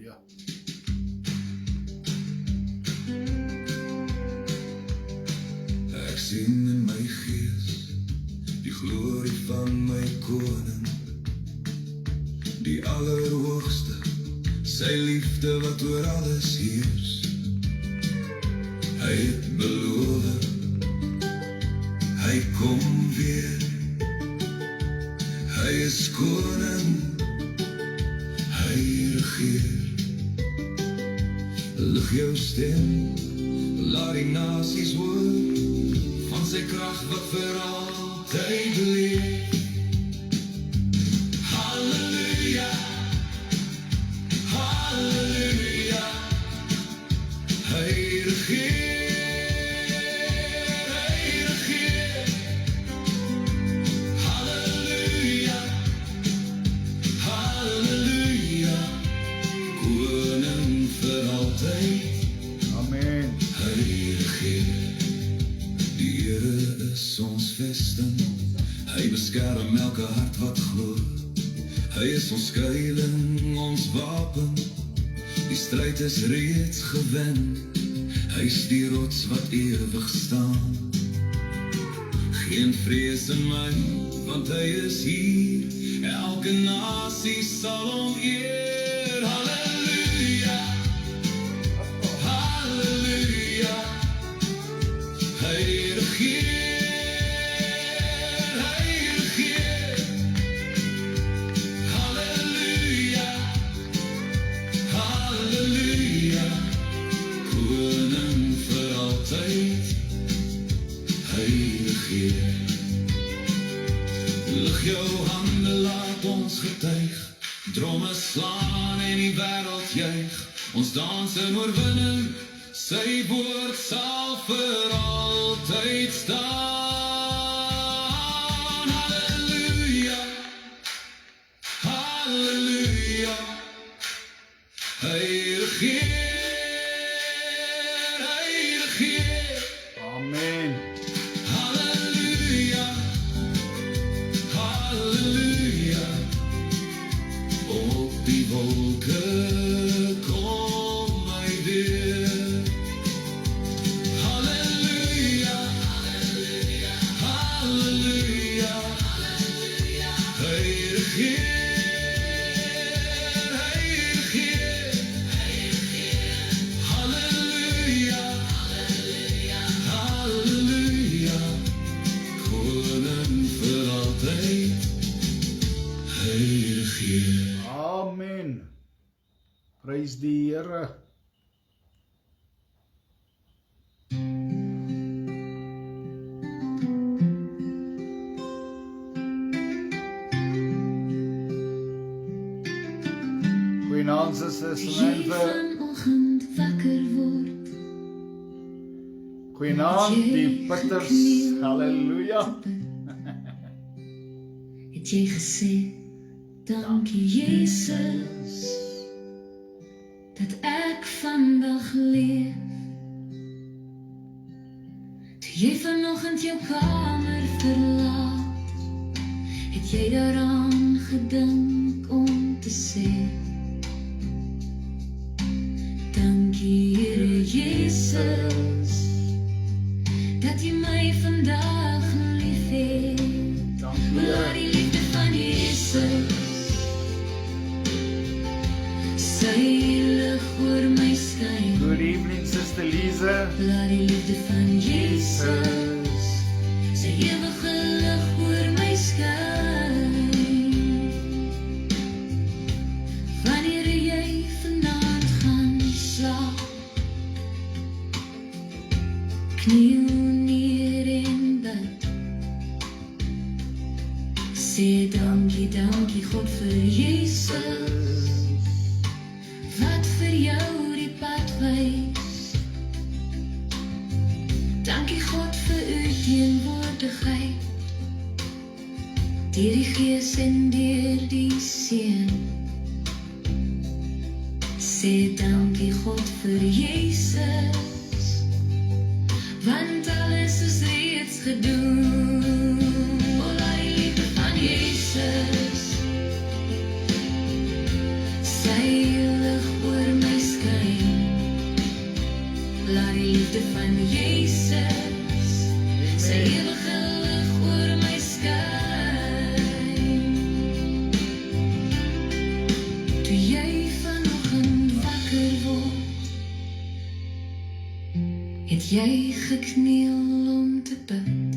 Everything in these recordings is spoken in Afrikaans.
Halleluja. Ek sien in my gees die glorie van my koning, die allerhoogste, sy liefde wat oor alles heers. Hy het beloof, hy kom weer, hy is koning, hy regeer. Lig jou stem, laat die nasies hoor, van sy krag wat vir altyd leef. Halleluja, halleluja, hy regeer, hy regeer. Halleluja, halleluja, koning vir altyd. Amen. Hy regeer. Die Here is ons vesting, hy beskerm elke hart wat glo. Hy is ons skuiling, ons wapen, die stryd is reeds gewen. Hy is die rots wat ewig staan. Geen vrees in my, want hy is hier, elke nasie sal hom eer. Halleluja, halleluja, hy regeer, hy regeer. Halleluja, halleluja, koning vir altyd, hy regeer. Lig jou hande, laat ons getuig, dromme slaan en die wêreld juig. Ons dans in oorwinning, sy woord sal vir altyd staan. Halleluja, halleluja, hy regeer, hy regeer. Amen. Halleluja, halleluja, op die wolke kom hy weer. Halleluja, halleluja, halleluja, hy regeer, hy regeer. Halleluja, halleluja, halleluja, koning vir altyd, hy regeer. Amen. Prys die Here. Goeienaand susters en Jy lieve. vanoggend wakker word, Goeienaand die Pitters. Halleluja. het jy gesê, dankie Jesus, dat ek vandag leef. Toe jy vanoggend jou kamer verlaat, het jy daaraan gedink om te sê, dankie Here Jesus, dat jy my vandag lief het. Dankie Laat Here. die liefde van Jesus sy lig oor my skyn. Good evening Sister Lise. Laat die liefde van Jesus sy ewige lig oor my skyn. Wanneer jy vanaand gaan slaap, kniel neer en bid. Sê dankie, dankie God vir Jesus, wat vir jou die pad wys. Dankie God vir u teenwoordigheid, deur die Gees en deur die Seun. Sê dankie God vir Jesus, want alles is reeds gedoen. O, laat die liefde van Jesus sy lig oor van Jesus, sy ewige lig oor my skyn. Toe jy vanoggend wakker word, het jy gekniel om te bid.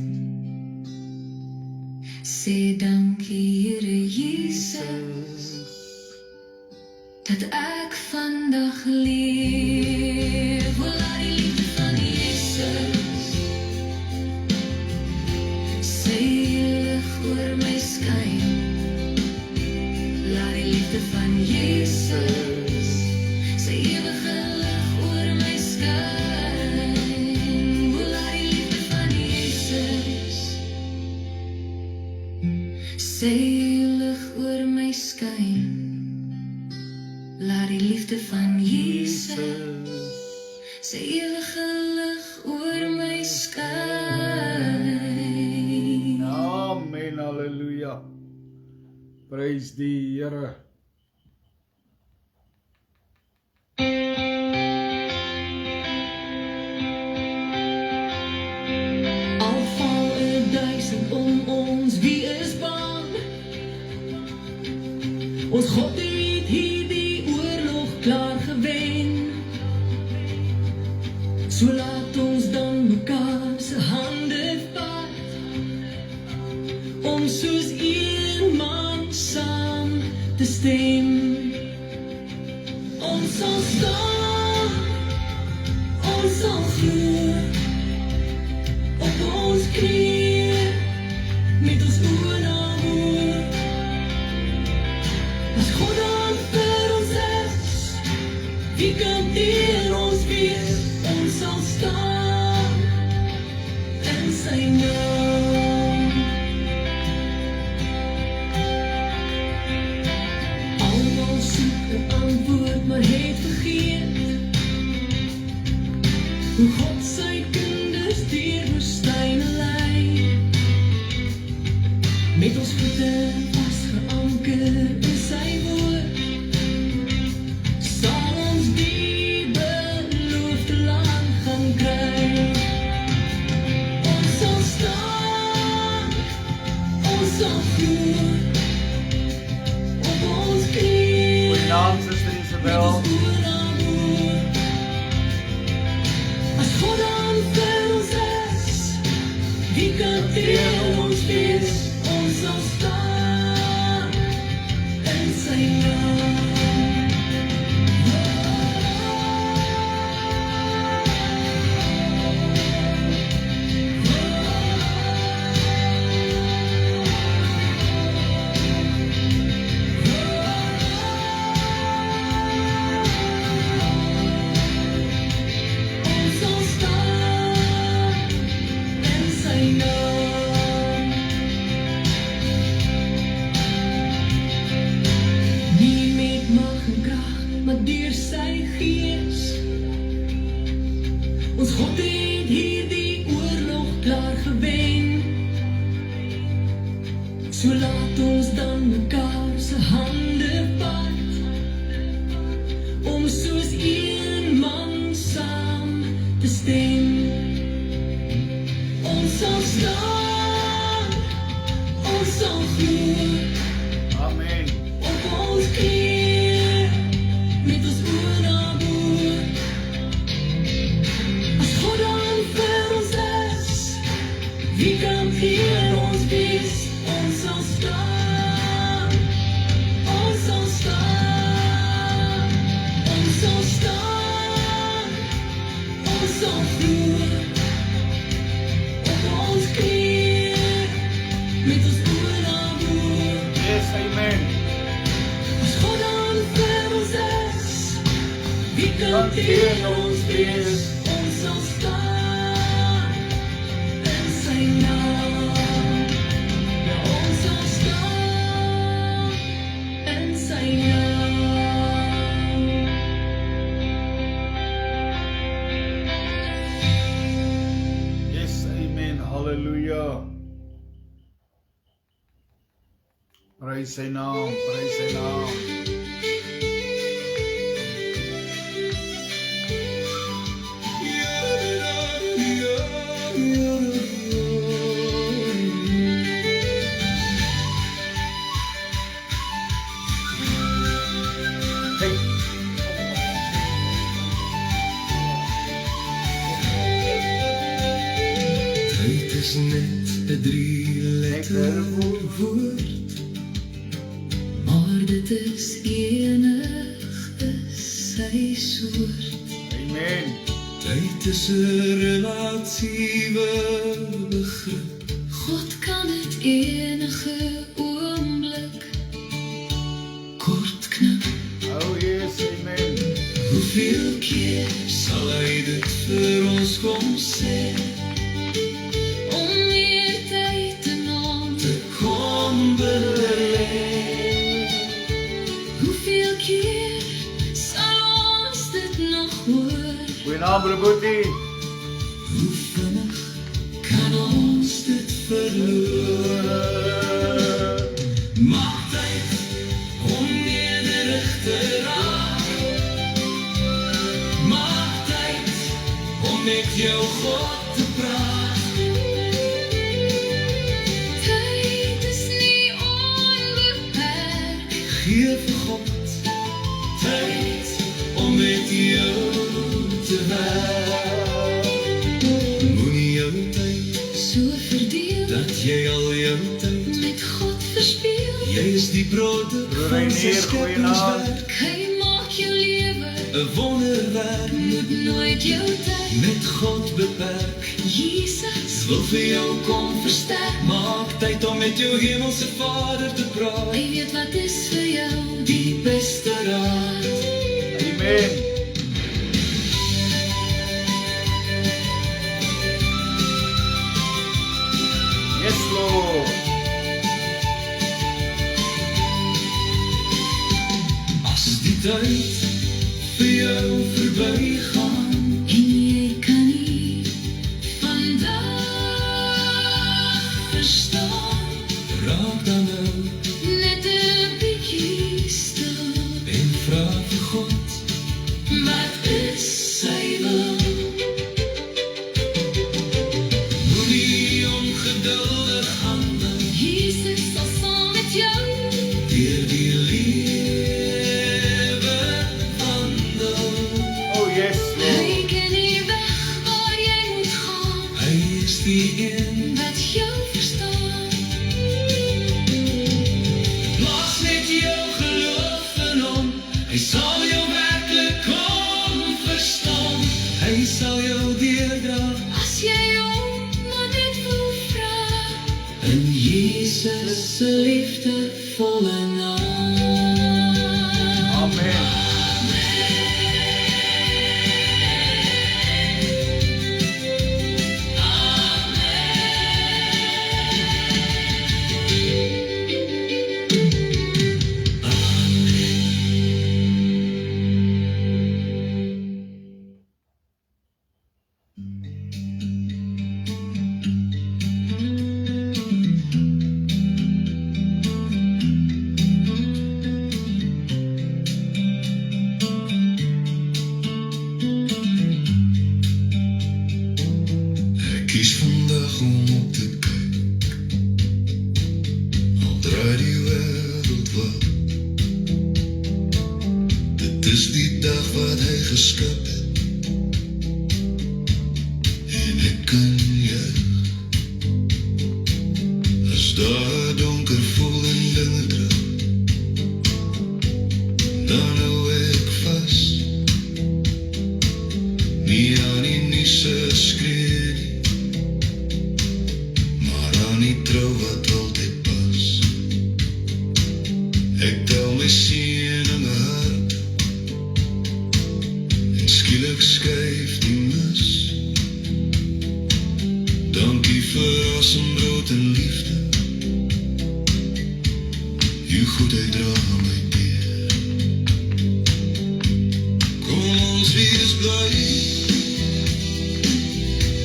Sê dankie Here Jesus, dat ek vandag leef. O, laat die liefde van Jesus sy lig oor my skyn. Laat die liefde van Jesus sy ewige lig oor my skyn. O, laat die liefde van Jesus sy lig oor my skyn. Laat die liefde van Jesus sy ewige lig oor my skyn. Amen, halleluja. Prys die Here. Al val 1000 om ons, wie is bang? Ons God het hierdie oorlog klaar gewen. So laat ons dan mekaar se hande vat, om soos een man saam te stem. Ons sal staan, ons sal glo, op ons knieë, met ons oë na hoor. As God dan vir ons is, wie kan teen ons wees? Ons sal staan in sy naam. Almal soek 'n antwoord, maar het vergeet hoe God sy kinders deur woestyne lei. Met ons voete vasgeanker in sy woord, sal ons die beloofde land gaan kry. Ons sal staan, ons sal glo, op ons knieë, Goeienaand, Suster Isabel. met ons oë na hoor. As God dan vir ons is, wie kan teen ons wees? Ons sal staan in sy naam. Ons sal staan in sy naam. Nie met mag en krag, maar deur sy gees. Ons God het hierdie oorlog klaar gewen. So laat ons dan mekaar se hande vat, om soos een man saam te stem. Ons sal staan, ons sal glo, Amen. op ons knieë, met ons oë na hoor. As God dan vir ons is, wie kan teen ons wees? Ons sal staan, ons sal staan, ons sal staan, ons sal glo, op ons knieë, met ons oë na hoor. Yes, amen. As God dan vir ons is, wie kan teen ons wees? Ons sal staan in sy naam. Ja, ons sal staan in sy naam. Yes, amen, halleluja. Prys sy naam, prys sy naam. Here 'n 3-letter woord, maar dit is enig sy soort. Amen. Tyd is 'n relatiewe begrip. God kan dit enige oomblik kort knip. Oh yes, amen. Hoeveel keer sal hy dit vir ons kom sê, om meer tyd in hom te kom belê? Hoeveel keer sal ons dit nog hoor? Goeienaand, broer Boetie. Hoe vinnig kan ons dit verloor? Maak tyd om nederig te raak. Maak tyd om met jou God te praat. Tyd is nie onbeperk. Gee vir God tyd om met jou te werk. Moenie jou tyd so verdeel dat jy al jou tyd met God verspeel. Jy is die produk van sy Reinier, goeienaand. skeppingswerk. Hy maak jou lewe 'n wonderwerk. Moet nooit jou tyd met God beperk. Jesus wil vir jou kom versterk. Maak tyd om met jou hemelse Vader te praat. Hy weet wat is vir jou die beste raad. Amen. Yes, Lord. As die tyd vir jou verbygaan en jy kan nie vandag verstaan, raak dan nou net 'n bietjie stil en vra vir God, wat is sy wil? Moenie ongeduldig handel, Jesus sal saam met jou deur die lewe wandel. Oh yes, Lord. Hy ken die weg waar jy moet gaan. Hy is die een wat jou verstaan. Plaas net jou geloof in hom. Hy sal jou werklik kom verstaan. Hy sal jou deurdra as jy hom maar net wil vra. In Jesus se liefdevolle naam. Amen. Ek kies vandag om op te kyk, al draai die wêreld wat. Dit is die dag wat hy geskep het, en ek kan juig. As daar donker voel en dinge druk, dan hou ek vas. Nie aan die nuuse skree nie, maar aan die trou wat altyd pas. Ek tel my seëninge hard, en skielik skuif die mis. Dankie vir asembrood en liefde, jou goedheid dra my deur. Kom ons wees bly,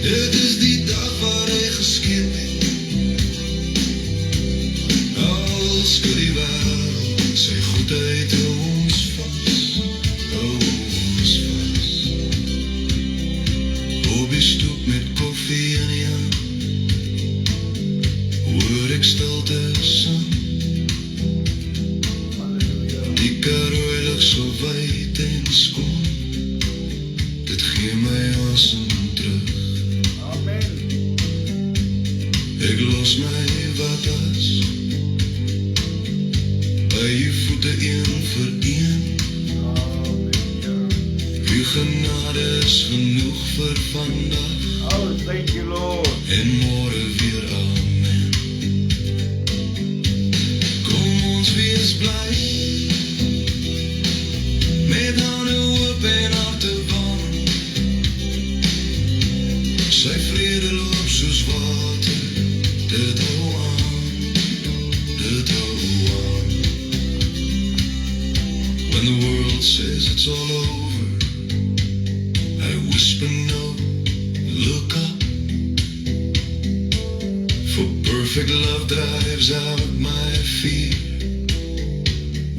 dit is die dag waar hy geskep het. Al skud die wêreld, sy goedheid hou ons vas, hou ons vas. Op die stoep met koffie in die hand, hoor ek stilte sing. Die Karoo lig so wyd en skoon, dit gee my asem terug. Amen. Ek was. By jou voete een vir een. Uw genade is genoeg vir vandag. Oh, thank you, Lord. En môre weer, amen. Kom ons wees bly, met hande oop en harte warm. Sy vrede loop soos water, dit hou aan, dit hou aan. When the world says it's all over, I whisper no, look up. For perfect love drives out my fear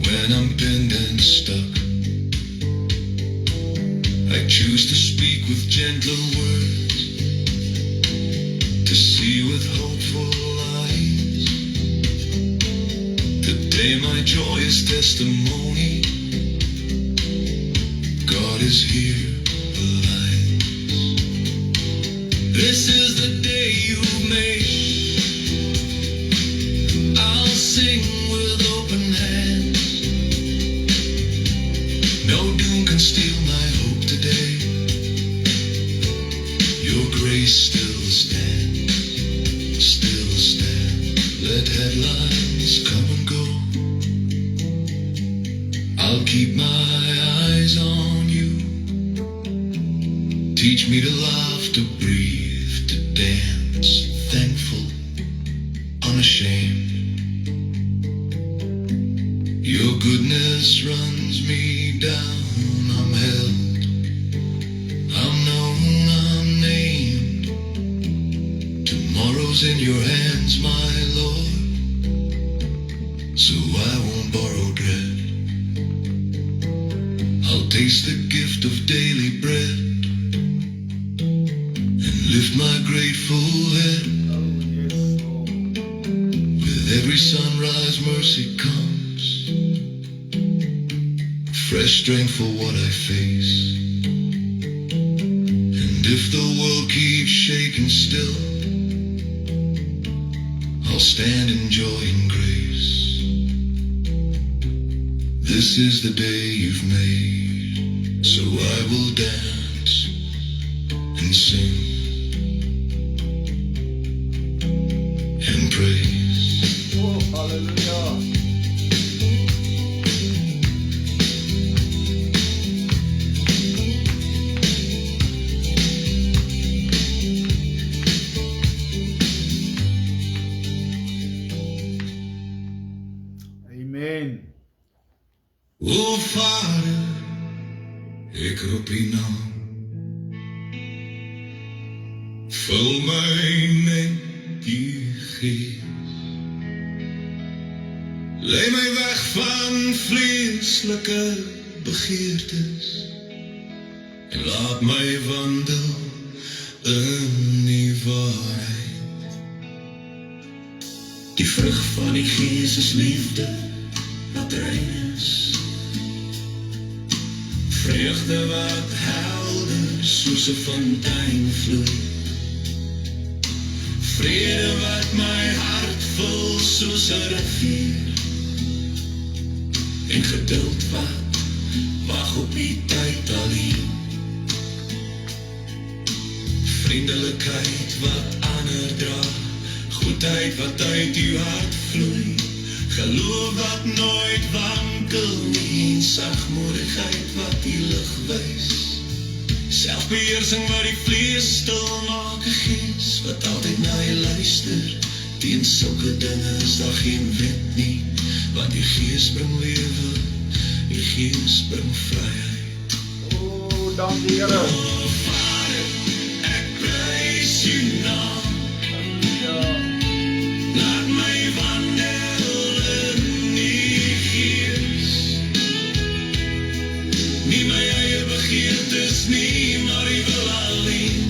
when I'm pinned and stuck. I choose to speak with gentle words, to see with hopeful eyes. Today my joy is testimony, God is here alive. This is the day you've made, I'll sing with open hands. No doom can steal my hope today, your grace still stands, still stands. Let headlines come and go, I'll keep my eyes on you. Teach me to laugh, to breathe, to dance, thankful, unashamed. Your goodness runs me down, I'm held, I'm known, I'm named. Tomorrow's in your hands, my Lord, so I won't borrow dread. I'll taste the gift of daily bread and lift my grateful head. With every sunrise mercy comes, fresh strength for what I face. And if the world keeps shaking still, I'll stand in joy and grace. This is the day you've made, so I will dance and sing and praise. Oh, hallelujah. Amen. O Vader, ek roep U naam. Vul my met U Gees. Lei my weg van vleeslike begeertes en laat my wandel in die waarheid. Die vrug van die Gees is liefde, wat rein is. Vreugde wat helder soos 'n fontein vloei. Vrede wat my hart vul soos 'n rivier. En geduld wat wag op die tyd alleen. Vriendelikheid wat ander dra, goedheid wat uit uw hart vloei. Geloof wat nooit wankel nie, en sagmoedigheid wat die lig wys. Selfbeheersing wat die vlees stil maak, 'n Gees wat altyd na jy luister. Teen sulke dinge is daar geen wet nie, want die Gees bring lewe, die Gees bring vryheid. Oh, dankie Here. O Vader, ek prys U naam. Laat my wandel in die Gees. Nie my eie begeertes nie, maar U wil alleen.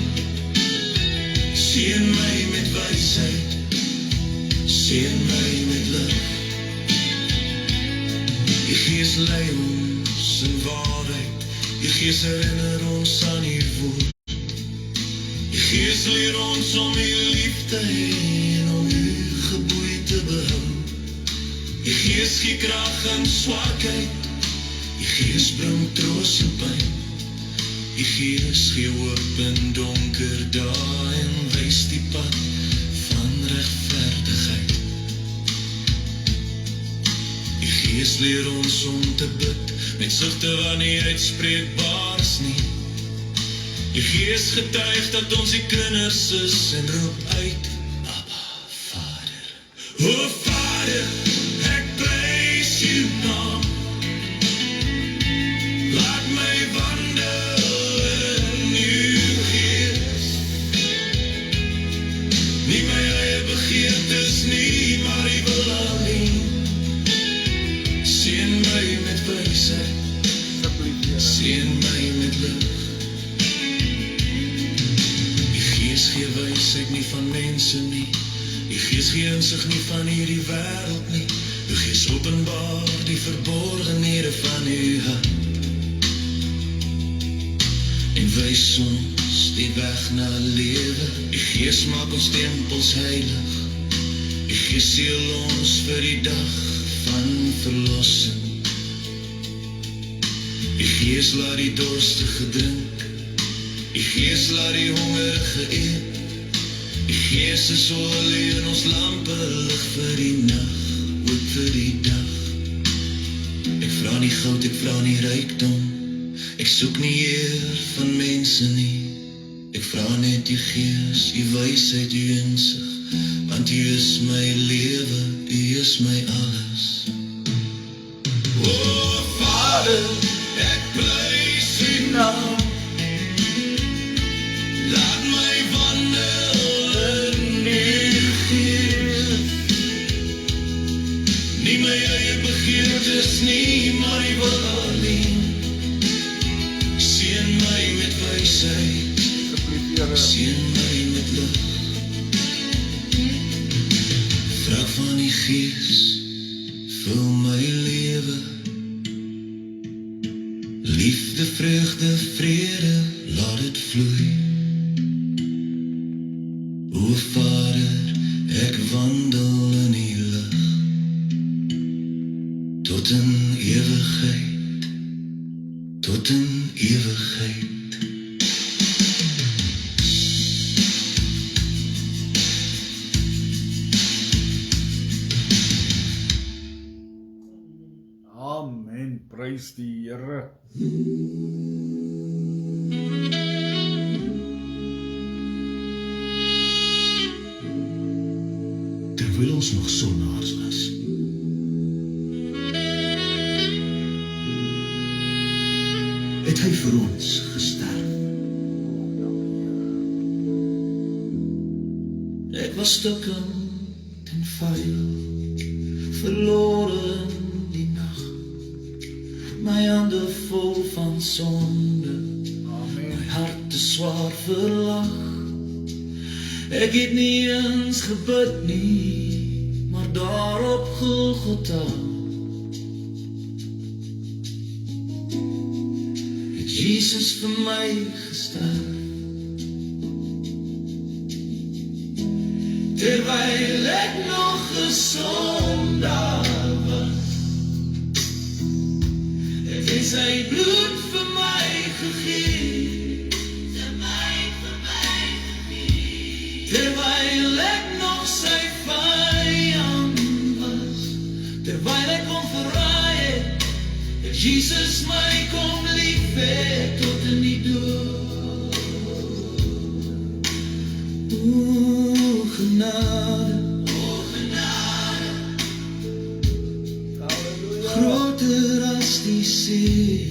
Seën my met wysheid, seën my met lig. U Gees lei ons in waarheid, U Gees herinner ons aan U woord. U Gees leer ons om U lief te hê en om U geboeid te Gees gee krag in swakheid, die Gees bring troos in pyn. Die Gees gee hoop in donker dae en wys die pad van regverdigheid. Die Gees leer ons om te bid met sigte wat nie uitspreekbaar is nie. Die Gees getuig dat ons die kinders is en roep uit, Abba, Vader. O Vader, ek prys U naam. Laat my wandel in U Gees. Nie my eie begeertes nie, maar U wil alleen. Seën my met wysheid, seën my met lig. Die Gees gee wysheid nie van mense nie, die Gees gee insig nie van hierdie wêreld nie. Die Gees openbaar die verborgenhede van U hart en wys ons die weg na lewe. Die Gees maak ons tempels heilig. Die Gees seël ons vir die dag van verlossing. Die Gees laat die dorstige drink. Die Gees laat die hongerige eet. Die Gees is olie in ons lampe, lig vir die nag, hoop vir die dag. Ek vra nie goud, ek vra nie rykdom. Ek soek nie eer van mense nie. Ek vra net U Gees, U wysheid, U insig, want U is my lewe, U is my alles. O Vader, ek prys U naam. Laat my wandel in U Gees. Nie my eie begeertes nie, maar U wil alleen. Seën my met wysheid, seën my met lig. Vra van die Gees, vul my lewe. Liefde, vreugde, vrede, laat dit vloei. O Vader, ek wandel in U lig, tot in ewigheid, tot in ewigheid. Amen, prys die Here. Terwyl ons nog sondaars was, het hy vir ons gesterf. Ek was stukkend en vuil, verlore in die nag, my hande vol van sonde, my hart te swaar verlag. Ek het nie eens gebid nie, maar daar op Golgotha het Jesus vir my gesterf. Terwyl ek nog 'n sondaar was, het hy sy bloed vir my gegee. Terwyl ek nog sy vyand was, terwyl ek kon verraai het, het Jesus my kom lief hê tot in die dood. O genade, groter as die see.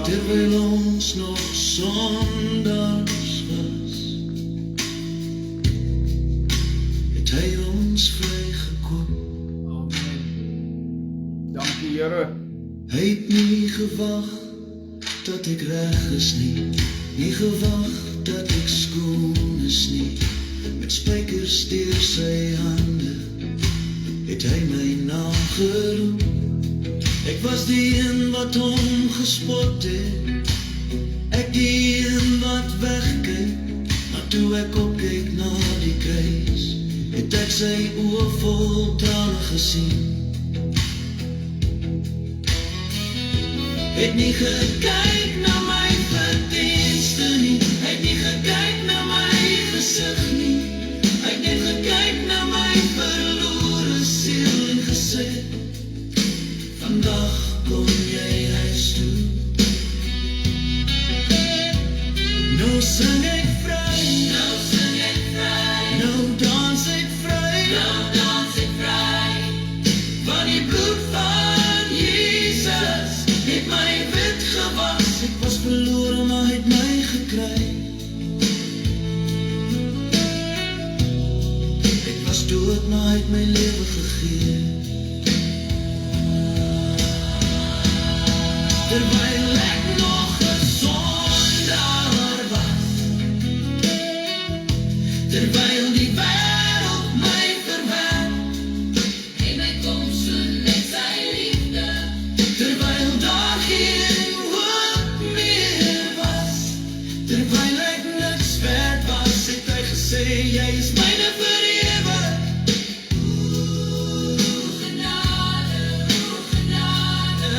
Terwyl ons nog sondaars was, het hy ons vrygekoop. Amen. Dankie Here. Hy het nie gewag dat ek reg is nie gewag dat ek skoon is nie. Met spykers deur sy hande het hy my naam geroep. Ek was die een wat hom gespot het, ek die een wat wegkyk, maar toe ek opkyk na die kruis, het ek sy oë vol trane gesien. Het nie gekyk na my verdienste nie, het nie gekyk na my gesig nie, het net gekyk na my verlore siel en gesê, vandag kom jy huis toe. Nou sing ek vry, nou sing ek vry, nou dans ek vry, nou dans ek vry, van die bloed van Jesus het my wit gewas, ek was verloren maar het my gekry. Ek was dood maar het my lewe gegee. Terwyl ek nog 'n sondaar was, terwyl die wêreld my verwerp, en my kom so net sy liefde, terwyl daar geen hoop meer was, terwyl ek niks werd was, het hy gesê, jy is myne vir ewig. O genade, o genade,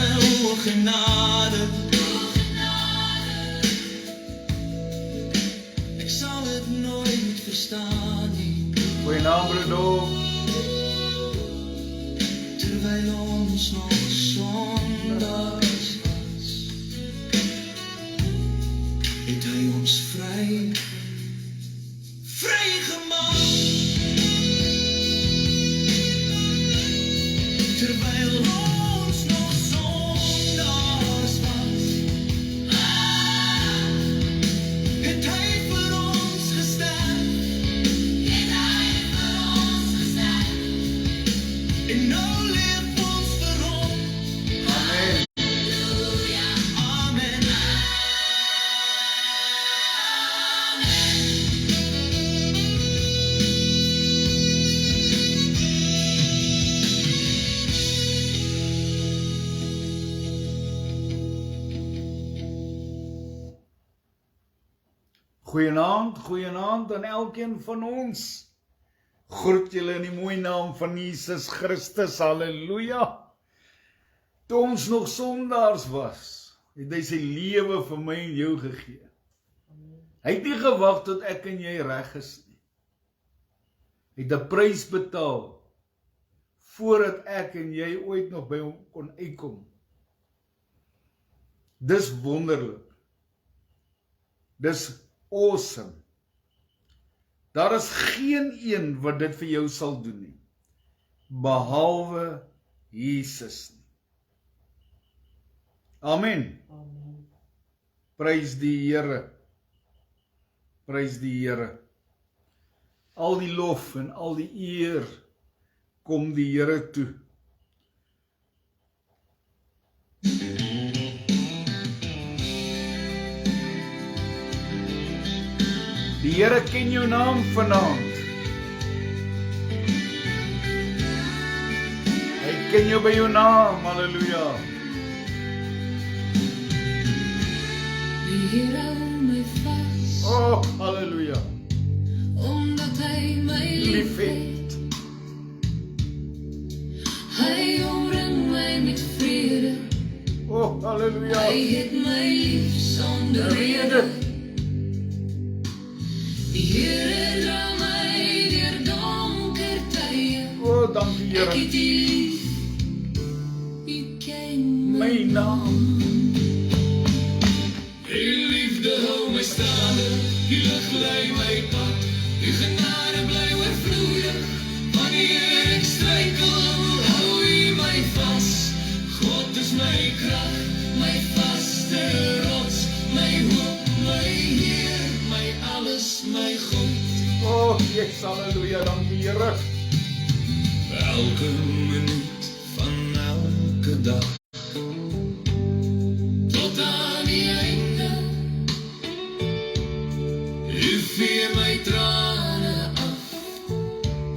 o genade, o genade. Ek sal het nooit verstaan nie, Goeienaand broeder. terwyl ons nog sondaars was, het hy ons vrygemaak. Terwyl ons nog sondaars was, het hy vir ons gesterf, en nou leef ons vir hom. Amen. Amen. Goeienaand aan elkeen van ons. Groet julle in die mooie naam van Jesus Christus, halleluja. Toe ons nog sondaars was, het hy sy lewe vir my en jou gegee. Hy het nie gewag tot ek en jy reg is nie. Hy het 'n prys betaal, voordat ek en jy ooit nog by hom kon uitkom. Dis wonderlik. Dis awesome. Daar is geen een wat dit vir jou sal doen nie, behalwe Jesus nie. Amen. Prys die Here. Prys die Here. Al die lof en al die eer kom die Here toe. Die Here ken jou naam vanaand. Hy ken jou by jou naam, halleluja. Die Here hou my vas, Oh, halleluja. omdat hy my lief het. Hy omring my met vrede, Oh, halleluja. hy het my lief sonder rede. Die Here dra my deur donker tye, Oh, dankie ek Here. het U lief, U ken My naam. Die liefde hou my staande, die lig lei my pad, die genade bly oorvloeiig, wanneer ek struikel, hou U my vas. God is my krag, my vaste rots, my hoop, my Heer, my alles, my God. Oh, yes, halleluja, dankie Here. Elke minuut van elke dag, tot aan die einde, U vee my trane af,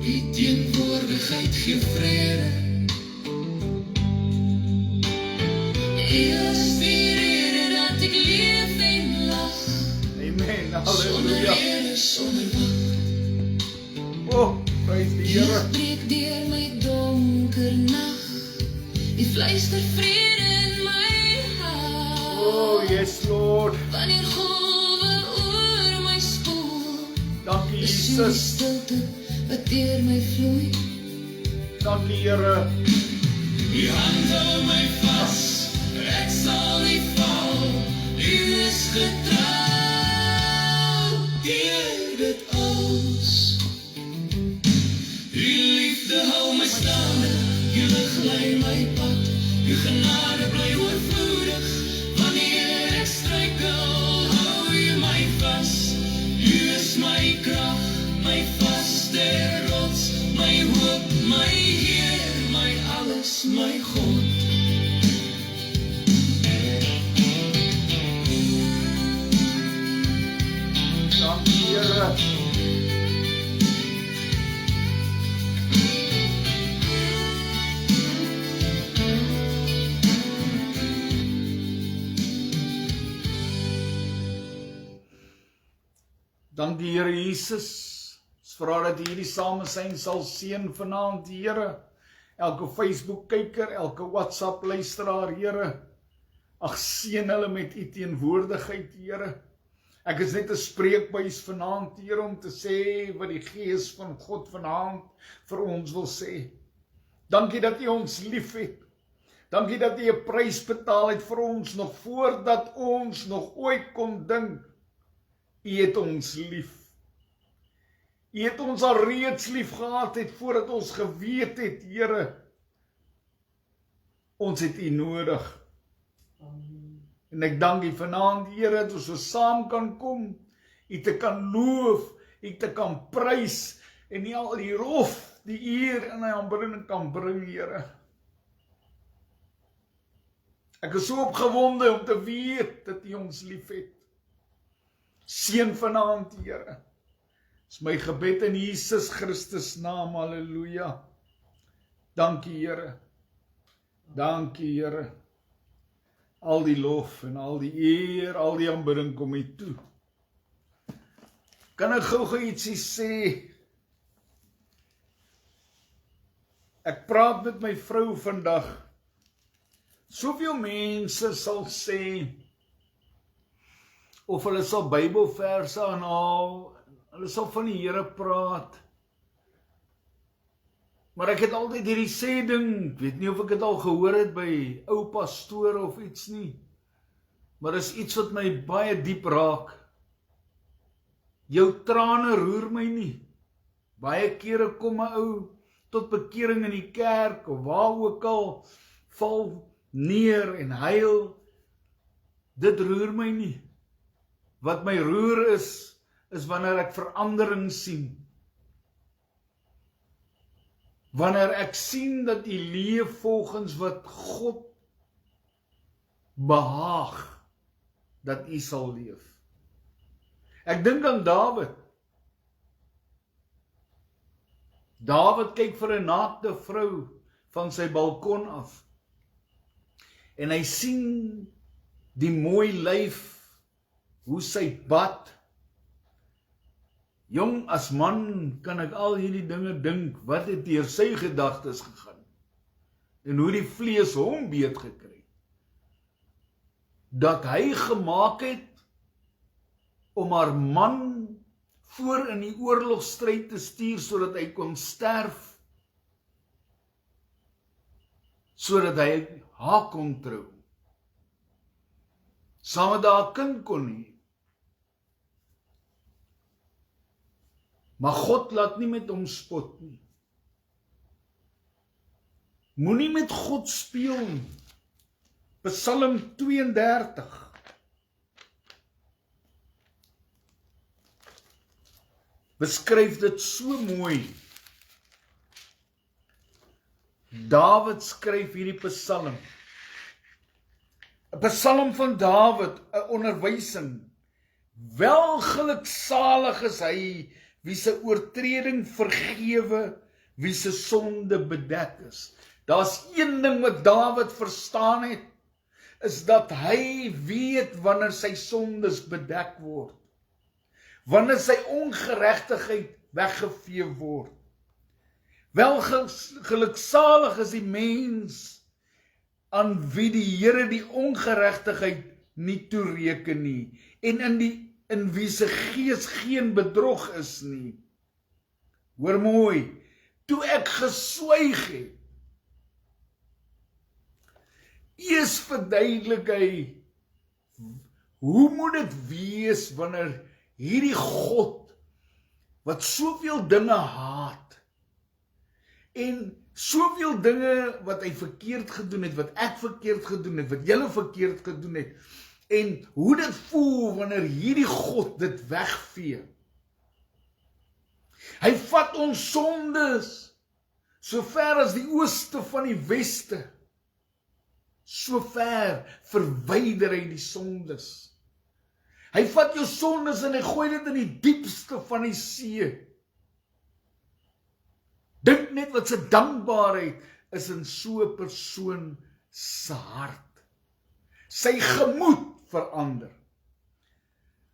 U teenwoordigheid gee vrede. U is die rede dat ek leef en lag, Amen, Sonder halleluja. rede, sonder wag, Oh, prys die Fluister vrede in my hart. Oh, yes, Lord. Wanneer golwe oor my spoel, Dankie, is so die Jesus. stilte wat deur my vloei. Dankie, Here. Die hand hou my vas, ek sal nie val. U is getrou deur dit alles. U liefde hou my staande, u lig lei my pad. U genade bly oorvloedig, wanneer ek struikel, hou u my vas. U is my krag, my vaste rots, my hoop, my Heer, my alles, my God. Dankie, Here. Dankie, Here Jesus. Ons vra dat U hierdie samesyn sal seën vanaand, Here. Elke Facebook kyker, elke WhatsApp luisteraar, Here. Ag, seën hulle met U teenwoordigheid, Here. Ek is net 'n spreekbuis vanaand, Here, om te sê wat die Gees van God vanaand vir ons wil sê. Dankie dat U ons liefhet. Dankie dat U 'n prys betaal het vir ons nog voordat ons nog ooit kon dink. U het ons lief. U het ons al reeds lief gehad het voordat ons geweet het, Here. Ons het U nodig. En ek dank U vanaand, Here, dat ons so saam kan kom, U te kan loof, U te kan prys, en U al die lof, die eer en die aanbidding kan bring, Here. Ek is so opgewonde om te weet dat U ons liefhet. Seën vanaand, Here. Dis my gebed in Jesus Christus naam, halleluja. Dankie, Here. Dankie, Here. Al die lof en al die eer, al die aanbidding kom U toe. Kan ek gou ietsie sê? Ek praat met my vrou vandag. Soveel mense sal sê, of hulle sal Bybelverse aanhaal, hulle sal van die Here praat. Maar ek het altyd hierdie sê ding, ek weet nie of ek dit al gehoor het by ou pastore of iets nie, maar is iets wat my baie diep raak. Jou trane roer my nie. Baie kere kom 'n ou tot bekering in die kerk, of waar ook al, val neer en huil. Dit roer my nie. Wat my roer is wanneer ek verandering sien. Wanneer ek sien dat U leef volgens wat God behaag, dat U sal leef. Ek dink aan Dawid. Dawid kyk vir 'n naakte vrou van sy balkon af. En hy sien die mooi lyf, hoe sy bad. Jong, as man kan ek al hierdie dinge dink, wat het deur sy gedagtes gegaan, en hoe die vlees hom beet gekry, dat hy gemaak het, om haar man voor in die oorlogstryd te stuur, sodat hy kon sterf, sodat hy haar kon trou, saam met haar kind kon hê. Maar God laat nie met hom spot nie. Moenie met God speel nie. Psalm 32. Beskryf dit so mooi. Dawid skryf hierdie psalm. 'n Psalm van Dawid, 'n onderwysing. Welgeluksalig is hy, wie se oortreding vergewe, wie se sonde bedek is. Daar's een ding wat Dawid verstaan het, is dat hy weet wanneer sy sondes bedek word. Wanneer sy ongeregtigheid weggevee word. Welgeluksalig is die mens, aan wie die Here die ongeregtigheid nie toereken nie, en in wie se gees geen bedrog is nie. Hoor mooi, toe ek geswyg het, eers verduidelik hy, hoe moet dit wees wanneer hierdie God, wat soveel dinge haat, en soveel dinge wat hy verkeerd gedoen het, wat ek verkeerd gedoen het, wat julle verkeerd gedoen het, en hoe dit voel wanneer hierdie God dit wegvee. Hy vat ons sondes, so ver as die ooste van die weste, so ver verwyder hy die sondes. Hy vat jou sondes en hy gooi dit in die diepste van die see. Dink net wat sy dankbaarheid is in so 'n persoon se hart. Sy gemoed verander.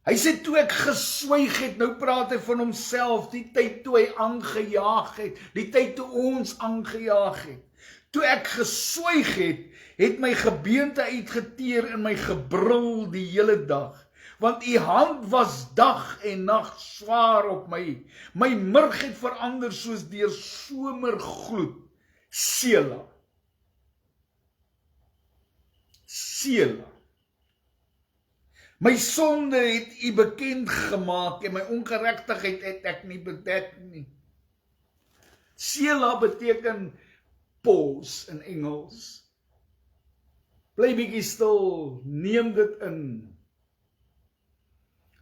Hy sê toe ek geswyg het, nou praat hy van homself, die tyd toe hy aangejaag het, die tyd toe ons aangejaag het. Toe ek geswyg het, het my gebeente uitgeteer en my gebrul die hele dag. Want u hand was dag en nag swaar op my. My murg het verander soos deur somergloed. Sela. Sela. My sonde het u bekend gemaak en my ongeregtigheid het ek nie bedek nie. Sela beteken pause in Engels. Bly bietjie stil, neem dit in.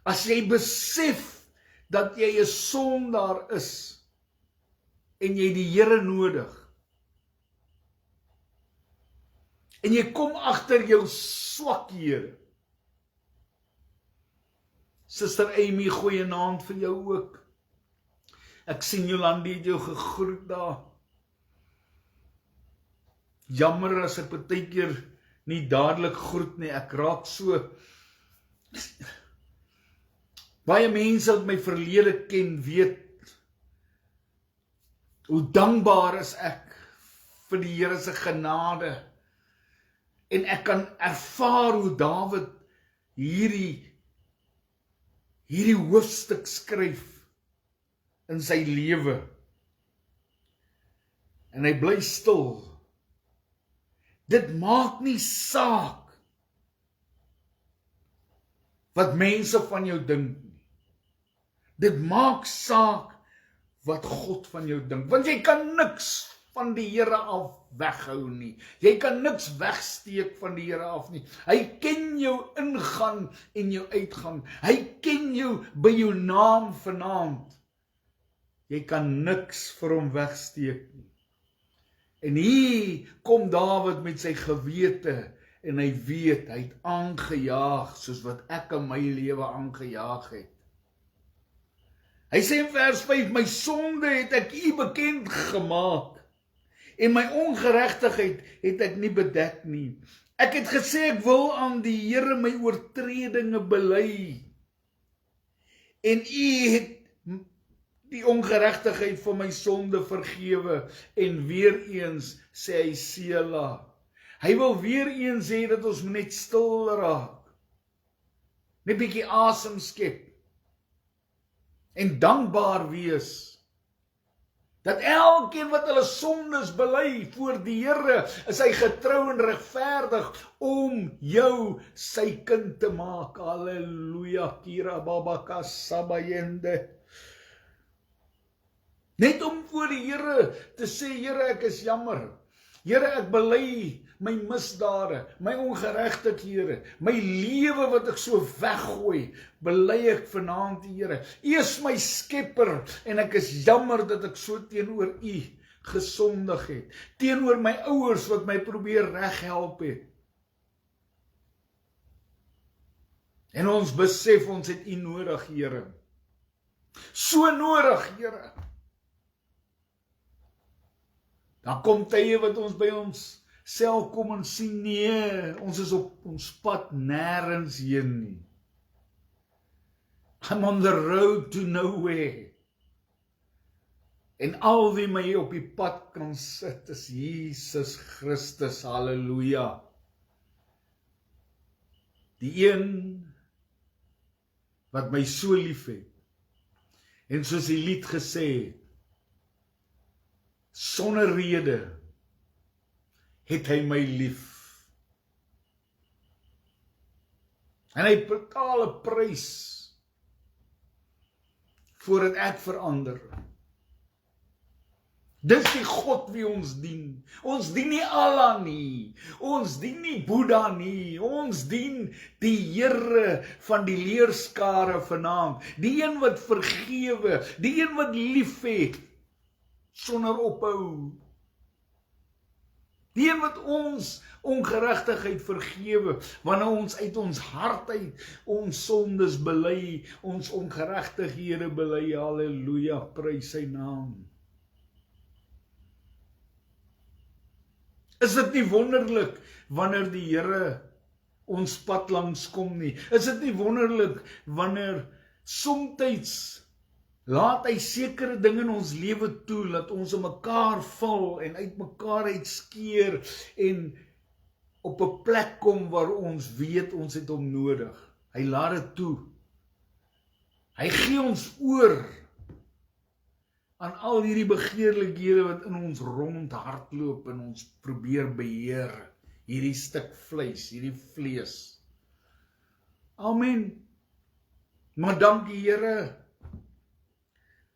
As jy besef dat jy 'n sondaar is en jy die Here nodig en jy kom agter jou swakhede. Suster Amy, goeienaand vir jou ook. Ek sien Jolandi het jou gegroet daar. Jammer as ek partykeer nie dadelik groet nie, ek raak so. Baie mense wat my verlede ken, weet hoe dankbaar is ek vir die Here se genade. En ek kan ervaar hoe Dawid hierdie hoofstuk skryf in sy lewe. En hy bly stil. Dit maak nie saak wat mense van jou dink nie. Dit maak saak wat God van jou dink. Want jy kan niks van die Here af weghou nie. Jy kan niks wegsteek van die Here af nie. Hy ken jou ingaan en jou uitgang. Hy ken jou by jou naam vanaand. Jy kan niks vir hom wegsteek nie. En hier kom Dawid met sy gewete en hy weet, hy het aangejaag soos wat ek in my lewe aangejaag het. Hy sê in vers 5, my sonde het ek u bekend gemaak en my ongeregtigheid het ek nie bedek nie. Ek het gesê ek wil aan die Here my oortredinge bely en u het die ongeregtigheid van my sonde vergewe en weer eens sê hy Sela. Hy wil weer eens sê dat ons net stil raak. Net bietjie asem skep. En dankbaar wees. Dat elkeen wat hulle sondes bely voor die Here, is hy getrou en regverdig om jou sy kind te maak. Halleluja, kira babaka sabayende. Net om voor die Here te sê, Here, ek is jammer. Here, ek bely my misdade, my ongeregtighede, my lewe wat ek so weggooi, bely ek vanaand die Here. U is my skepper en ek is jammer dat ek so teenoor u gesondig het. Teenoor my ouers wat my probeer reghelp het. En ons besef ons het u nodig, Here. So nodig, Here. Dan kom tye wat ons by ons self kom en sien, nee, ons is op ons pad nêrens heen nie. I'm on the road to nowhere. En al wie my op die pad kan sit, is Jesus Christus, halleluja. Die een wat my so lief het, en soos die lied gesê het, sonder rede het hy my lief. En hy betaal 'n prys voordat ek verander. Dis die God wie ons dien. Ons dien nie Allah nie. Ons dien nie Boeddha nie. Ons dien die Here van die leerskare vanaand. Die een wat vergewe, die een wat lief het, sonder ophou. Die een wat ons ongeregtigheid vergewe, wanneer ons uit ons hart uit ons sondes bely, ons ongeregtighede bely, halleluja, prys sy naam. Is dit nie wonderlik wanneer die Here ons pad langs kom nie? Is dit nie wonderlik wanneer somtyds laat hy sekere dinge in ons lewe toe, dat ons in mekaar val en uit mekaar uitskeer en op 'n plek kom waar ons weet ons het hom nodig. Hy laat dit toe. Hy gee ons oor aan al hierdie begeerlikhede wat in ons rond hardloop en ons probeer beheer, hierdie stuk vleis, hierdie vlees. Amen. Maar dankie Here.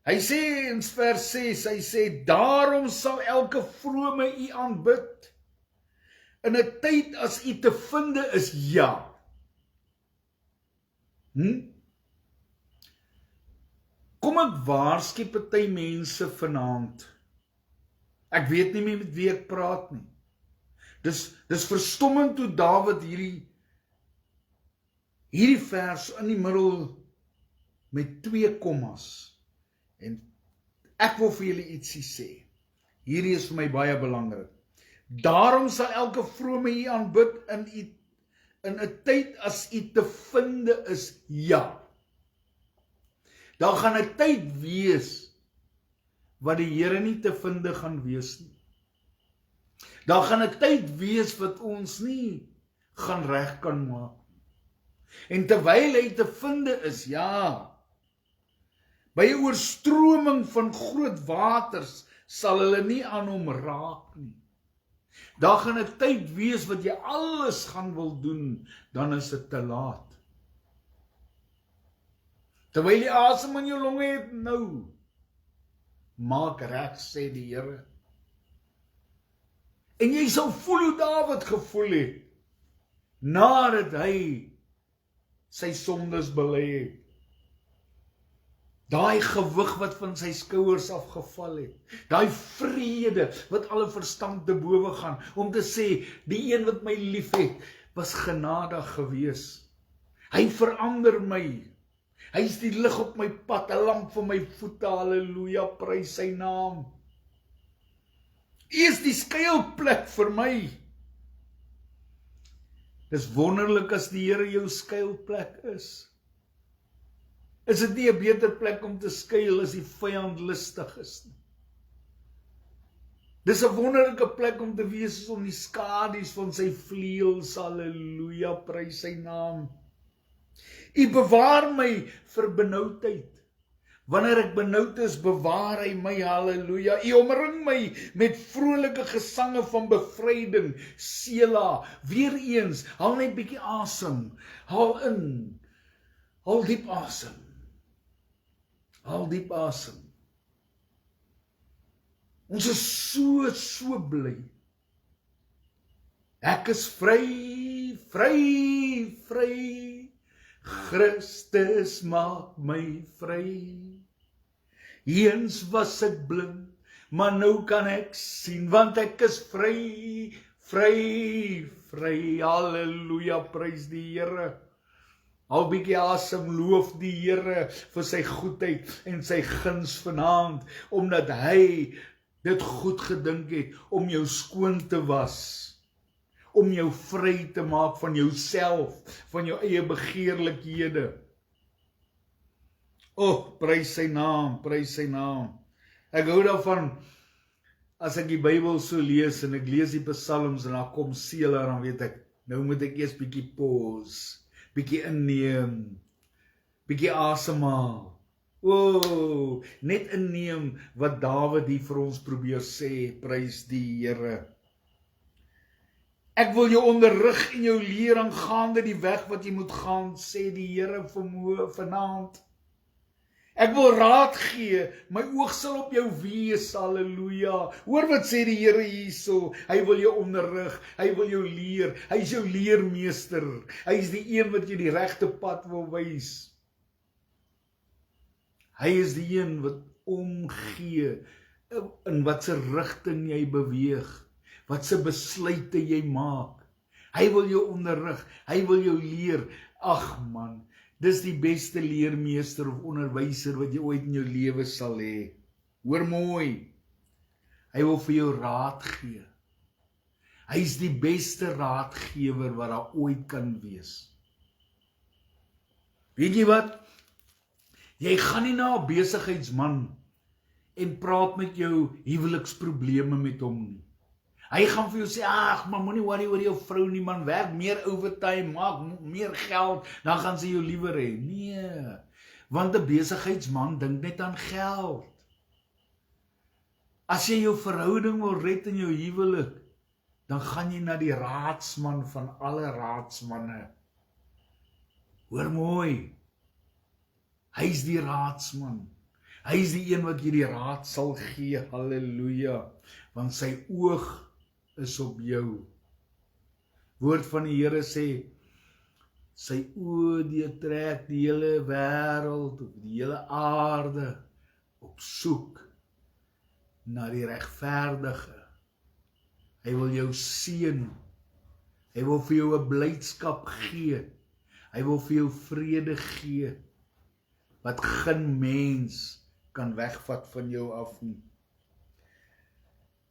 Hy sê in vers 6, hy sê, daarom sal elke vrome u aanbid, in 'n tyd as u te vinde is, ja. Kom ek waarsku party mense vanaand. Ek weet nie meer met wie ek praat nie. Dis verstommend toe Dawid hierdie vers in die middel met 2 kommas. En ek wil vir julle ietsie sê. Hierdie is vir my baie belangrik. Daarom sal elke vrome u aanbid in 'n tyd as u te vinde is, ja. Daar gaan 'n tyd wees wat die Here nie te vinde gaan wees nie. Daar gaan 'n tyd wees wat ons nie gaan reg kan maak. En terwyl hy te vinde is, ja, by 'n oorstroming van groot waters sal hulle nie aan hom raak nie. Daar gaan 'n tyd wees wat jy alles gaan wil doen, dan is dit te laat. Terwyl jy asem in jou longe het nou, maak reg, sê die Here. En jy sal voel hoe Dawid gevoel het, nadat hy sy sondes bely het. Daai gewig wat van sy skouers afgeval het, daai vrede wat alle verstand te bowe gaan, om te sê, die een wat my lief het, was genadig gewees. Hy verander my. Hy is die lig op my pad, 'n lamp vir my voete, halleluja, prys sy naam. Hy is die skuilplek vir my. Dis wonderlik as die Here jou skuilplek is. Is dit nie 'n beter plek om te skuil as die vyand listig is nie? Dis 'n wonderlike plek om te wees om die skadu's van sy vleuels, halleluja, prys sy naam. U bewaar my vir benoudheid. Wanneer ek benoud is, bewaar hy my, halleluja. U omring my met vrolike gesange van bevryding, Sela. Weer eens, haal net bietjie asem. Haal in. Haal diep asem. Haal diep asem. Ons is so bly. Ek is vry, vry, vry. Christus maak my vry. Eens was ek blind, maar nou kan ek sien, want ek is vry, vry, vry. Halleluja, prys die Here. Al bietjie asem, loof die Here vir sy goedheid en sy guns vanaand, omdat hy dit goed gedink het om jou skoon te was. Om jou vry te maak van jouself, van jou eie begeerlikhede. Prys sy naam, prys sy naam. Ek hou daarvan, as ek die Bybel so lees, en ek lees die psalms, en dan kom Sela, dan weet ek, nou moet ek eers bietjie pause, bietjie inneem, bietjie asemhaal. O, net inneem wat Dawid hier vir ons probeer sê, prys die Here. Ek wil jou onderrig en jou leer aangaande die weg wat jy moet gaan, sê die Here vanaand. Ek wil raad gee, my oog sal op jou wees, halleluja. Hoor wat sê die Here hierso, hy wil jou onderrig, hy wil jou leer, hy is jou leermeester, hy is die een wat jy die regte pad wil wys. Hy is die een wat omgee, in wat se rigting jy beweeg, wat se besluite jy maak. Hy wil jou onderrig, hy wil jou leer. Ag man, dis die beste leermeester of onderwyser wat jy ooit in jou lewe sal hê. Hoor mooi, hy wil vir jou raad gee. Hy is die beste raadgewer wat daar ooit kan wees. Weet jy wat? Jy gaan nie na 'n besigheidsman en praat met jou huweliksprobleme met hom nie. Hy gaan vir jou sê, ag, maar moenie worry oor jou vrou nie, man, werk meer overtime, maak meer geld, dan gaan sy jou liewer hê. Nee, want 'n besigheidsman dink net aan geld. As jy jou verhouding wil red in jou huwelik, dan gaan jy na die raadsman van alle raadsmanne. Hoor mooi, hy is die raadsman. Hy is die een wat jy die raad sal gee, halleluja, want sy oog is op jou. Woord van die Here sê, sy oë deurtrek die hele wêreld, die hele aarde, op soek na die regverdige. Hy wil jou seën, hy wil vir jou 'n blydskap gee, hy wil vir jou vrede gee, wat geen mens kan wegvat van jou af nie.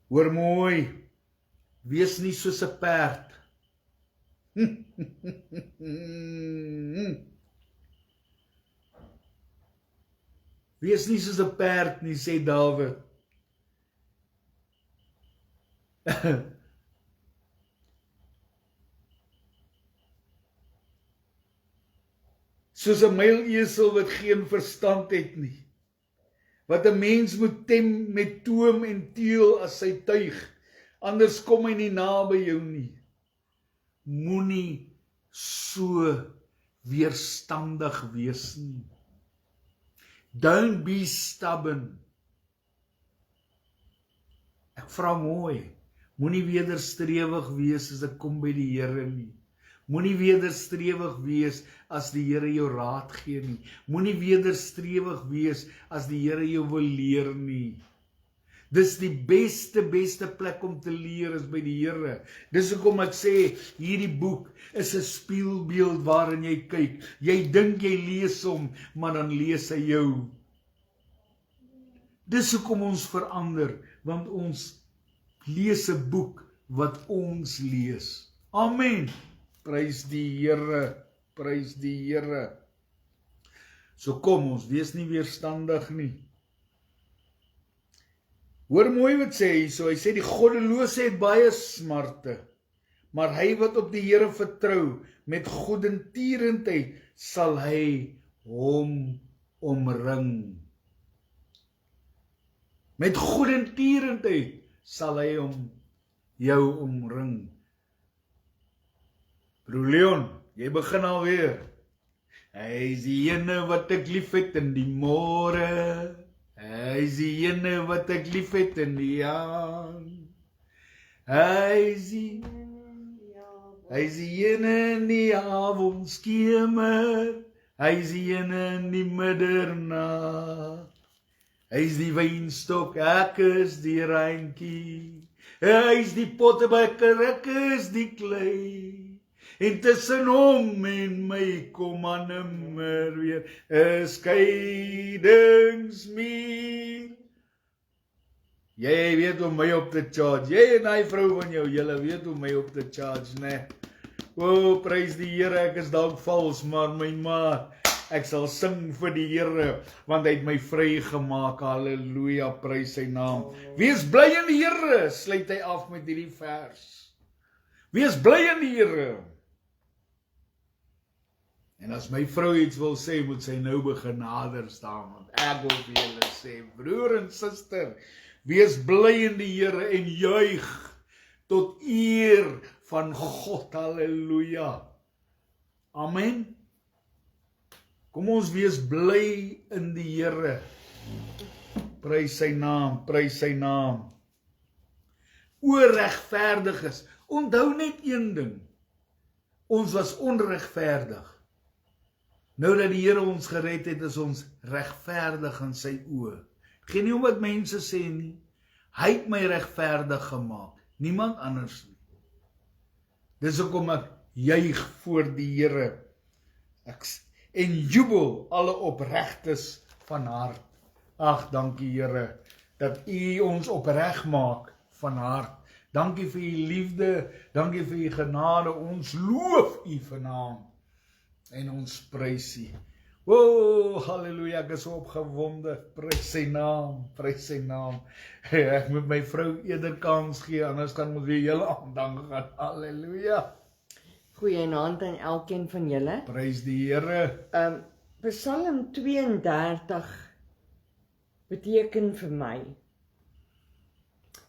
Hoor mooi, wees nie soos 'n perd. Wees nie soos 'n perd nie, sê Dawid. Soos 'n muilesel wat geen verstand het nie, wat 'n mens moet tem met toom en teel as sy tuig, anders kom hy nie naby jou nie. Moenie so weerstandig wees nie. Don't be stubborn. Ek vra mooi, moenie wederstrewig wees as ek kom by die Here nie. Moenie wederstrewig wees as die Here jou raad gee nie. Moenie wederstrewig wees as die Here jou wil leer nie. Dis die beste plek om te leer is by die Here. Dis hoekom ek sê, hierdie boek is 'n spieelbeeld waarin jy kyk. Jy dink jy lees hom, maar dan lees hy jou. Dis hoekom ons verander, want ons lees 'n boek wat ons lees. Amen. Prys die Here, prys die Here. So kom ons, wees nie weerstandig nie. Hoor mooi wat sê hy so, hy sê die goddelose het baie smarte, maar hy wat op die Here vertrou, met goedertierendheid sal hy hom omring. Met goedertierendheid sal hy jou omring. Broer Leon, jy begin alweer. Hy is die ene wat ek lief het in die môre. Hy is die ene wat ek lief het in die aand. Hy is die ene in die avondskemer. Hy is die ene in die middernag. Hy is die wynstok, ek is die reintjie. Hy is die pottebakker, ek is die klei. En tussen hom en my kom aan nimmer weer 'n skeidingsmuur. Jy weet om my op te charge. Jy en hy vrou van jou, julle weet om my op te charge, né? O, prys die Here, ek is dalk vals, maar my maat, Ek sal sing vir die Here, want hy het my vrygemaak. Halleluja, prys sy naam. Wees bly in die Here, sluit hy af met hierdie vers. Wees bly in die Here. En as my vrou iets wil sê, moet sy nou begin nader staan, want ek wil vir julle sê, broer en suster, wees bly in die Here en juig tot eer van God. Halleluja. Amen. Kom ons wees bly in die Here. Prys sy naam, prys sy naam. O regverdiges, onthou net een ding. Ons was onregverdig. Nou dat die Here ons gered het, is ons regverdig in sy oë. Geen nie om wat mense sê nie. Hy het my regverdig gemaak, niemand anders nie. Dis hoekom ek juig voor die Here. En jubel alle opregtes van hart. Ag, dankie Here, dat U ons opreg maak van hart. Dankie vir U liefde, dankie vir U genade, ons loof U vanaand. En ons prys U. O, halleluja, ek is so opgewonde, prys sy naam, prys sy naam. Ek moet my vrou eerder kans gee, anders kan ons weer hele aandag gaan, halleluja. Goeienaand aan elkeen van julle. Prys die Here. Psalm 32 beteken vir my.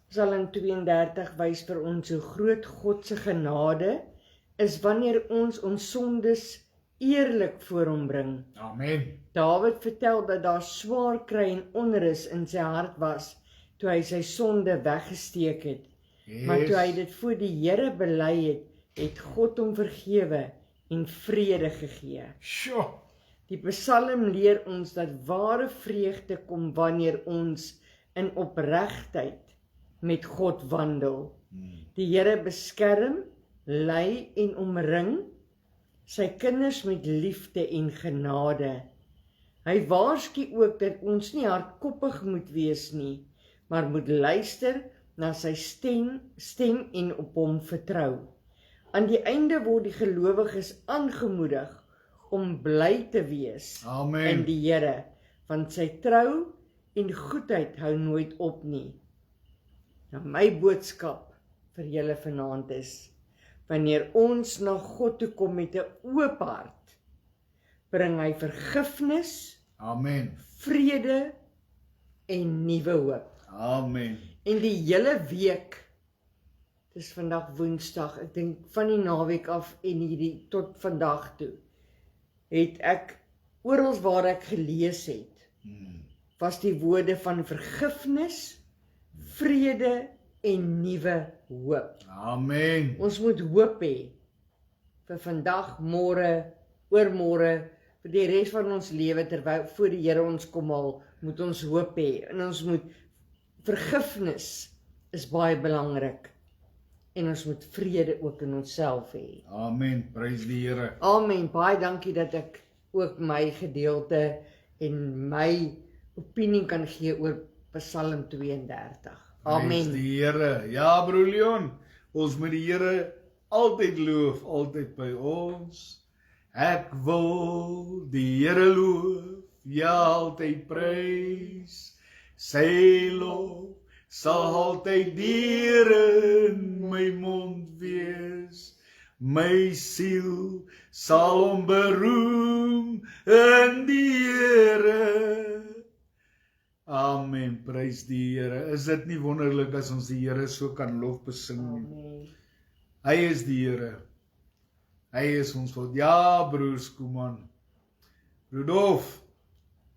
Psalm 32 wys vir ons hoe groot God se genade is wanneer ons sondes eerlik voor hom bring. Amen. Dawid vertel dat daar swaar kry en onrus in sy hart was toe hy sy sonde weggesteek het. Yes. Maar toe hy dit voor die Here bely het, het God hom vergewe en vrede gegee. Sjoe. Die Psalm leer ons dat ware vreugde kom wanneer ons in opregtheid met God wandel. Die Here beskerm, lei en omring sy kinders met liefde en genade. Hy waarsku ook dat ons nie hardkoppig moet wees nie, maar moet luister na sy stem en op hom vertrou. Aan die einde word die gelowiges aangemoedig om bly te wees Amen. in die Here, want sy trou en goedheid hou nooit op nie. Nou my boodskap vir julle vanaand is, wanneer ons na God toe kom met 'n oop hart, bring hy vergifnis, Amen. vrede en nuwe hoop. Amen. En die hele week, dis vandag Woensdag, ek dink van die naweek af en hierdie tot vandag toe, het ek oral waar ek gelees het, was die woorde van vergifnis, vrede en nuwe hoop. Amen. Ons moet hoop hê vir vandag, môre, oormôre, vir die res van ons lewe terwyl voor die Here ons kom haal, moet ons hoop hê en ons moet vergifnis is baie belangrik en ons moet vrede ook in onsself hê. Amen. Prys die Here. Amen. Baie dankie dat ek ook my gedeelte en my opinie kan gee oor Psalm 32. Amen. Prys die Here. Ja, broer Leon, ons moet die Here altyd loof, altyd by ons. Ek wil die Here loof, ja, altyd prys. Sy lof sal altyd deur in my mond wees. My siel sal hom beroem in die Here. Amen, prys die Here. Is dit nie wonderlik as ons die Here so kan lofbesing nie? Amen. Hy is die Here. Hy is ons God. Ja, broers Koeman. Rudolf,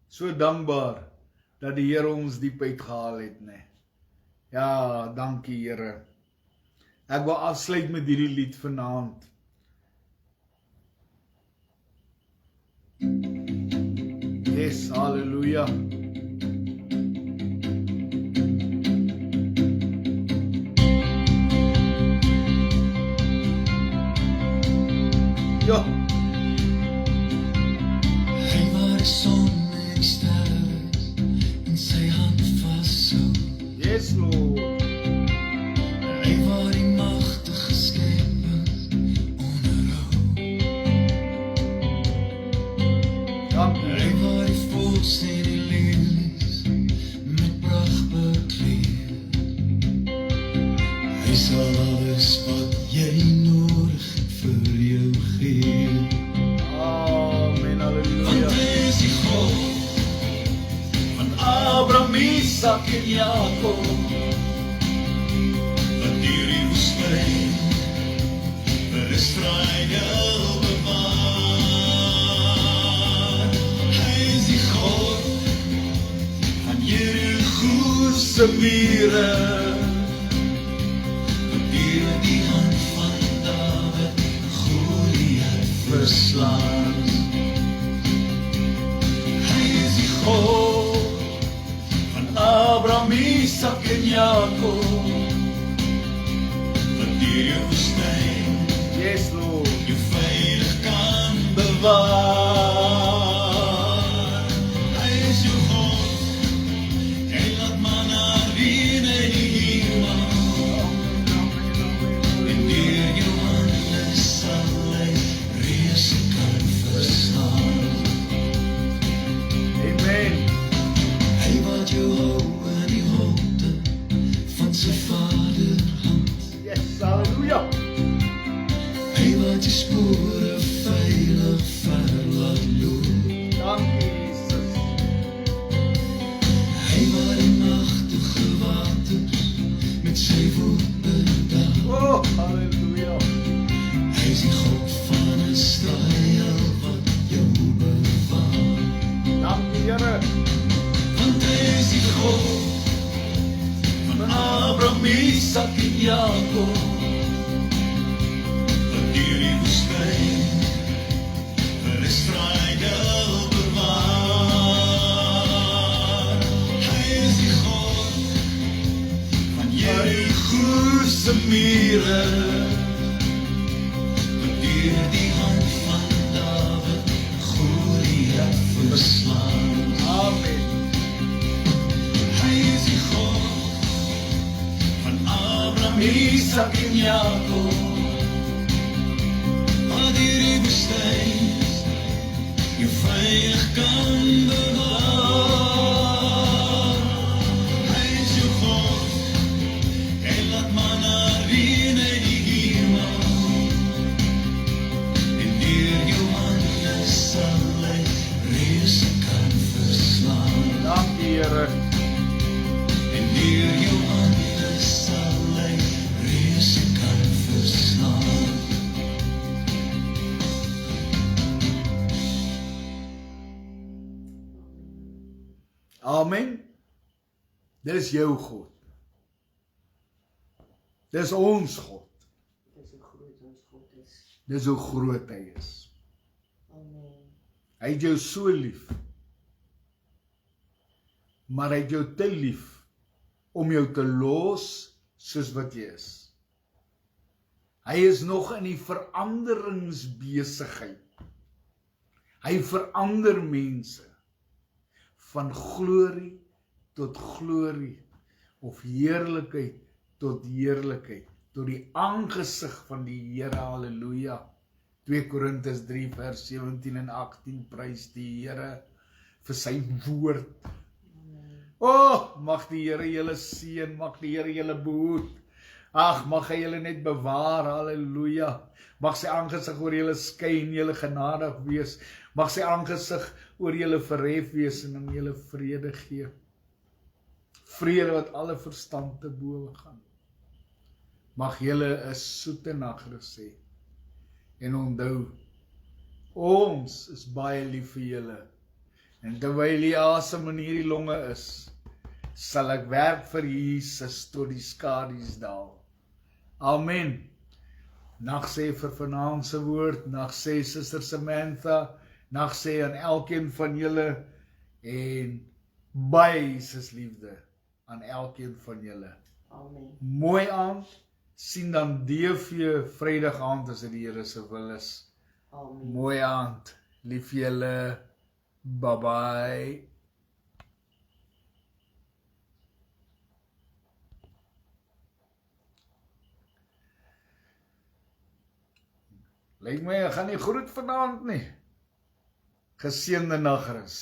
so dankbaar dat die Here ons diep uitgehaal het, nee. Ja, dankie Here. Ek wil afsluit met hierdie lied vanaand. Yes, halleluja. Ja. Hy waar die son en die sterre in sy hand vashou. Yes, Lord. Hy waar die magtige skepping onderhou. Ja, Isak en Jakob, Wat deur die woestyn vir Israel bewaar. Hy is die God van Jericho se mure, wat deur die hand van Dawid Goliat verslaan. Hy is die God van Abraham, Isak en Jakob. wat deur jou woestyn Yes, Lord. jou veilig kan bewaar. Hy is jou God, hy laat manna reën uit die hemel, en deur jou hande sal hy reëse kan verslaan. Amen. Hy wat jou hou in die hoogte van sy vaderhand, Yes, hallelujah. hy wat jou spore veilig ver laat loop. Dankie, Jesus. Hy wat die magtige waters met sy woord bedaag. Oh, hallelujah. Hy is die God van Israel wat jou bewaar. Dankie, Here. Want hy is die God van Abraham, Isak en Jakob, wat deur die woestyn vir Israel bewaar. Hy is die God van Jericho se mure, wat deur die hand van Dawid Goliat verslaan. Amen. Hy is die God van Abraham, Isak en Jakob, wat deur die woestyn jou veilig kan bewaar. Hy is jou God, hy laat manna reën uit die hemel, en deur jou hande sal hy reëse kan verslaan. Dankie, Here. En deur jou hande sal hy reëse kan verslaan. Amen. Dis jou God. Dis ons God. Dis hoe groot ons God is. Dis hoe groot hy is. Amen. Hy het jou so lief. Maar hy het jou te lief om jou te los soos wat jy is. Hy is nog in die veranderingsbesigheid. Hy verander mense van glorie tot glorie, of heerlikheid tot heerlikheid, tot die aangesig van die Here, halleluja. 2 Korintiërs 3 vers 17 en 18, prys die Here vir sy woord. Mag die Here julle seën, mag die Here julle behoed. Ag, mag hy julle net bewaar, halleluja. Mag sy aangesig oor julle skyn, julle genadig wees. Mag sy aangesig oor julle verhef wees en aan julle vrede gee. Vrede wat alle verstand te bowe gaan. Mag julle 'n soete nagrus hê. En onthou, ons is baie lief vir julle. En terwyl die asem in hierdie longe is, sal ek werk vir Jesus tot die skadu's daal. Amen. Nag sê vir vanaand se woord, nag sê Suster Samantha, nag sê aan elkeen van julle, en baie Jesus liefde aan elkeen van julle. Amen. Mooi aand, sien dan DV Vrydag aand as dit die Here se wil is. Amen. Mooi aand, lief julle, bye bye. Lyk my, ek gaan nie groet vanaand nie. Geseënde nagrus.